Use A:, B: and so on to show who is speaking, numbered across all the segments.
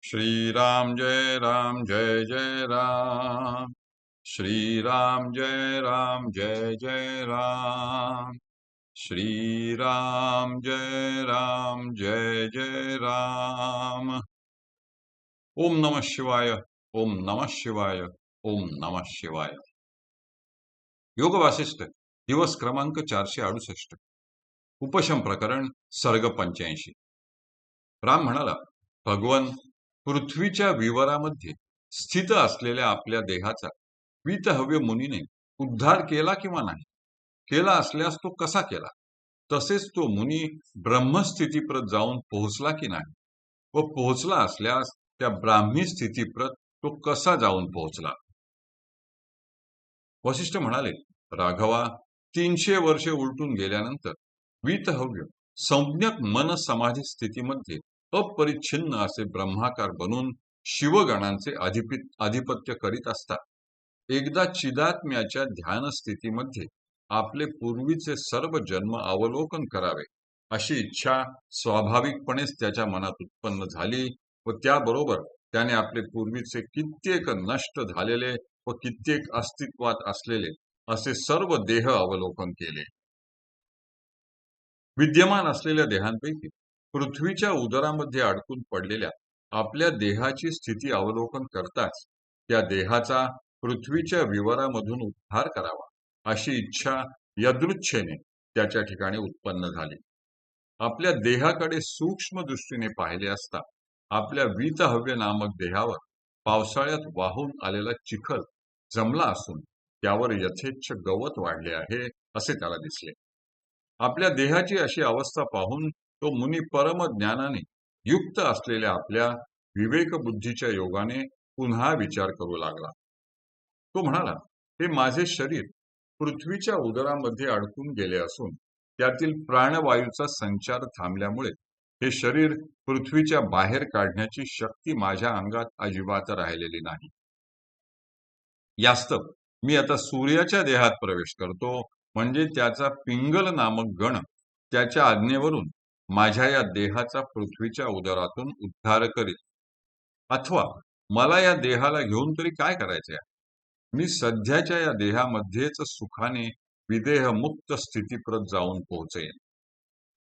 A: श्रीराम जय जय राम। श्रीराम जय राम। श्रीराम जय राम। ओम नमः शिवाय। ओम नमः शिवाय। ओम नमः शिवाय। योग वासिष्ठ दिवस क्रमांक 468। उपशम प्रकरण सर्ग 85। राम म्हणाला, भगवन, पृथ्वीच्या विवरामध्ये स्थित असलेल्या आपल्या देहाचा वीतहव्य मुनीने उद्धार केला किंवा नाही, केला असल्यास तो कसा केला, तसेच तो मुनी ब्रह्मस्थितीप्रत जाऊन पोहोचला की नाही, व पोहोचला असल्यास त्या ब्राह्मी स्थितीप्रत तो कसा जाऊन पोहोचला. वसिष्ठ म्हणाले, राघवा, 300 वर्षे उलटून गेल्यानंतर वीतहव्य संज्ञक मन समाधी स्थितीमध्ये अपरिच्छिन्न असे ब्रह्माकार बनून शिवगणांचे अधिपत्य करीत असतात एकदा चिदात्म्याच्या ध्यान स्थितीमध्ये आपले पूर्वीचे सर्व जन्म अवलोकन करावे अशी इच्छा स्वाभाविकपणेच त्याच्या मनात उत्पन्न झाली व त्याबरोबर त्याने आपले पूर्वीचे कित्येक नष्ट झालेले व कित्येक अस्तित्वात असलेले असे सर्व देह अवलोकन केले. विद्यमान असलेल्या देहांपैकी पृथ्वीच्या उदरामध्ये अडकून पडलेल्या आपल्या देहाची स्थिती अवलोकन करताच त्या देहाचा पृथ्वीच्या विवरामधून उद्धार करावा अशी इच्छा यदृच्छेने त्याच्या ठिकाणी उत्पन्न झाली. आपल्या देहाकडे सूक्ष्म दृष्टीने पाहिले असता आपल्या वीतहव्य नामक देहावर पावसाळ्यात वाहून आलेला चिखल जमला असून त्यावर यथेच्छ गवत वाढले आहे असे त्याला दिसले. आपल्या देहाची अशी अवस्था पाहून तो मुनी परमज्ञानाने युक्त असलेल्या आपल्या विवेकबुद्धीच्या योगाने पुन्हा विचार करू लागला. तो म्हणाला, हे माझे शरीर पृथ्वीच्या उदरामध्ये अडकून गेले असून त्यातील प्राणवायूचा संचार थांबल्यामुळे हे शरीर पृथ्वीच्या बाहेर काढण्याची शक्ती माझ्या अंगात अजिबात राहिलेली नाही. यास्तव मी आता सूर्याच्या देहात प्रवेश करतो, म्हणजे त्याचा पिंगल नामक गण त्याच्या आज्ञेवरून माझ्या या देहाचा पृथ्वीच्या उदरातून उद्धार करीत. अथवा मला या देहाला घेऊन तरी काय करायचे आहे? मी सध्याच्या या देहामध्येच सुखाने विदेह मुक्त स्थितीप्रत जाऊन पोहोचेन.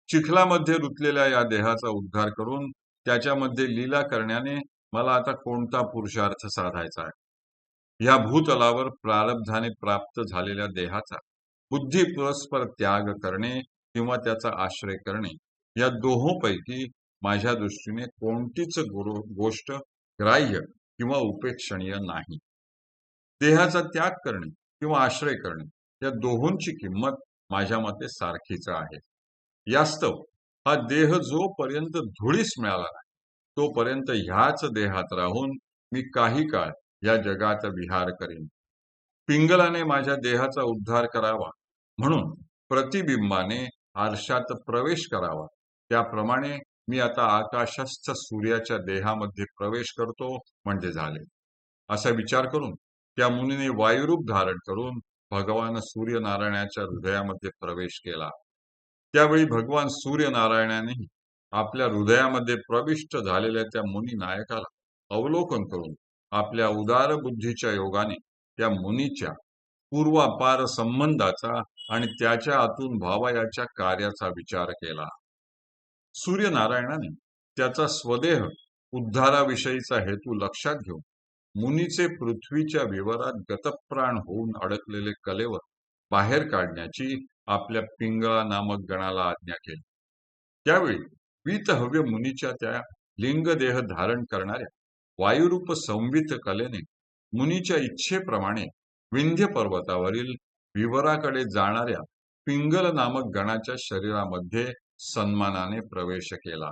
A: चिखलामध्ये रुतलेल्या या देहाचा उद्धार करून त्याच्यामध्ये लीला करण्याने मला आता कोणता पुरुषार्थ साधायचा आहे? या भूतलावर प्रारब्धाने प्राप्त झालेल्या देहाचा बुद्धी पुरस्पर त्याग करणे किंवा त्याचा आश्रय करणे या दोहोंपैकी माझ्या दृष्टीने कोणतीच गोष्ट ग्राह्य किंवा उपेक्षणीय नाही. देहाचा त्याग करणे किंवा आश्रय करणे या दोहोंची किंमत माझ्या मते सारखीच आहे. यास्तव हा देह जोपर्यंत धुळीस मिळाला नाही तोपर्यंत ह्याच देहात राहून मी काही काळ या जगात विहार करीन. पिंगलाने माझ्या देहाचा उद्धार करावा म्हणून प्रतिबिंबाने आरशात प्रवेश करावा, त्याप्रमाणे मी आता आकाशस्थ सूर्याच्या देहामध्ये प्रवेश करतो म्हणजे झाले. असा विचार करून त्या मुनीने वायुरूप धारण करून भगवान सूर्यनारायणाच्या हृदयामध्ये प्रवेश केला. त्यावेळी भगवान सूर्यनारायणानेही आपल्या हृदयामध्ये प्रविष्ट झालेल्या त्या मुनी नायकाला अवलोकन करून आपल्या उदार बुद्धीच्या योगाने त्या मुनीच्या पूर्वापार संबंधाचा आणि त्याच्या आतून भावयाच्या कार्याचा विचार केला. सूर्यनारायणाने त्याचा स्वदेह उद्धाराविषयीचा हेतू लक्षात घेऊन मुनीचे पृथ्वीच्या विवरात गतप्राण होऊन अडकलेले कलेवर बाहेर काढण्याची आपल्या पिंगळा नामक गणाला आज्ञा केली. त्यावेळी वीतहव्य मुनीच्या त्या लिंगदेह धारण करणाऱ्या वायुरूप संवित कलेने मुनीच्या इच्छेप्रमाणे विंध्य पर्वतावरील विवराकडे जाणाऱ्या पिंगल नामक गणाच्या शरीरामध्ये सन्मानाने प्रवेश केला.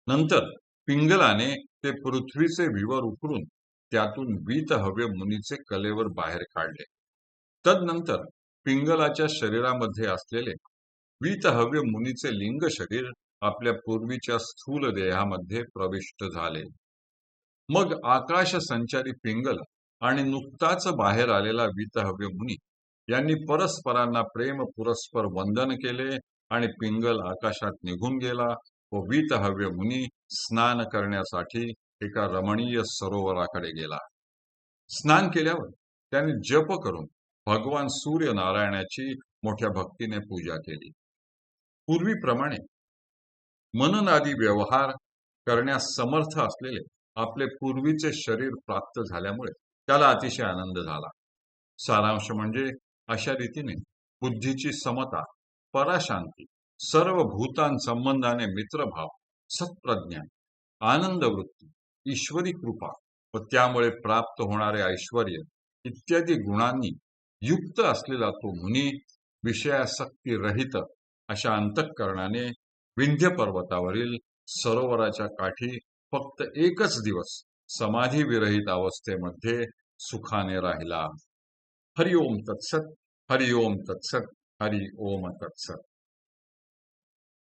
A: नंतर पिंगलाने ते पृथ्वीचे विवर उकरून त्यातून वीतहव्य मुनीचे कलेवर बाहेर काढले. तदनंतर पिंगलाच्या शरीरामध्ये असलेले वीतहव्य मुनीचे लिंग शरीर आपल्या पूर्वीच्या स्थूल देहामध्ये प्रविष्ट झाले. मग आकाश संचारी पिंगल आणि नुकताच बाहेर आलेला वीतहव्य मुनी यांनी परस्परांना प्रेम पुरस्पर वंदन केले आणि पिंगल आकाशात निघून गेला व वीतहव्य मुनी स्नान करण्यासाठी एका रमणीय सरोवराकडे गेला. स्नान केल्यावर त्याने जप करून भगवान सूर्यनारायणाची मोठ्या भक्तीने पूजा केली. पूर्वीप्रमाणे मननादी व्यवहार करण्यास समर्थ असलेले आपले पूर्वीचे शरीर प्राप्त झाल्यामुळे त्याला अतिशय आनंद झाला. सारांश म्हणजे अशा रीतीने बुद्धीची समता, पराशांती, सर्व भूतांसंबंधाने मित्रभाव, सत्प्रज्ञा, आनंद वृत्ती, ईश्वरी कृपा व त्यामुळे प्राप्त होणारे ऐश्वर्य इत्यादी गुणांनी युक्त असलेला तो मुनी विषयासक्ती रहित अशा अंतःकरणाने विंध्य पर्वतावरील सरोवराच्या काठी फक्त एकच दिवस समाधी विरहित अवस्थेमध्ये सुखाने राहिला. हरि ओम तत्सत, हरि ओम तत्सत, हरि ओम तत्सत.